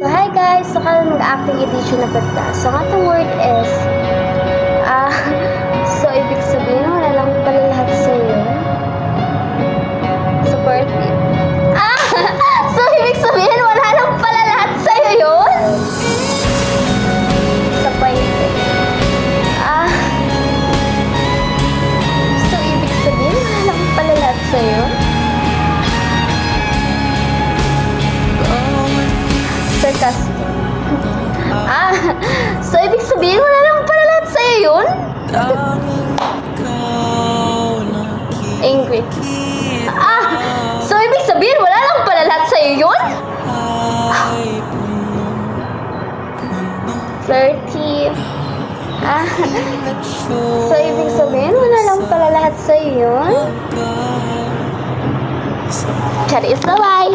So, hi guys! So, karon mag-acting edition na pagka. So, ang atong word is, so, ibig sabihin, wala lang pala lahat sa'yo. Supportive. So, ibig sabihin, wala lang pala lahat sa'yo yun? Disappointed. So, ibig sabihin, wala lang pala lahat sa'yo? Sarcastic. So ibig sabihin wala lang pala lahat sa'yo yun? Angry. So ibig sabihin wala lang pala lahat sa'yo yun? Flirty. So ibig sabihin wala lang pala lahat sa'yo yun? Charis, bye-bye!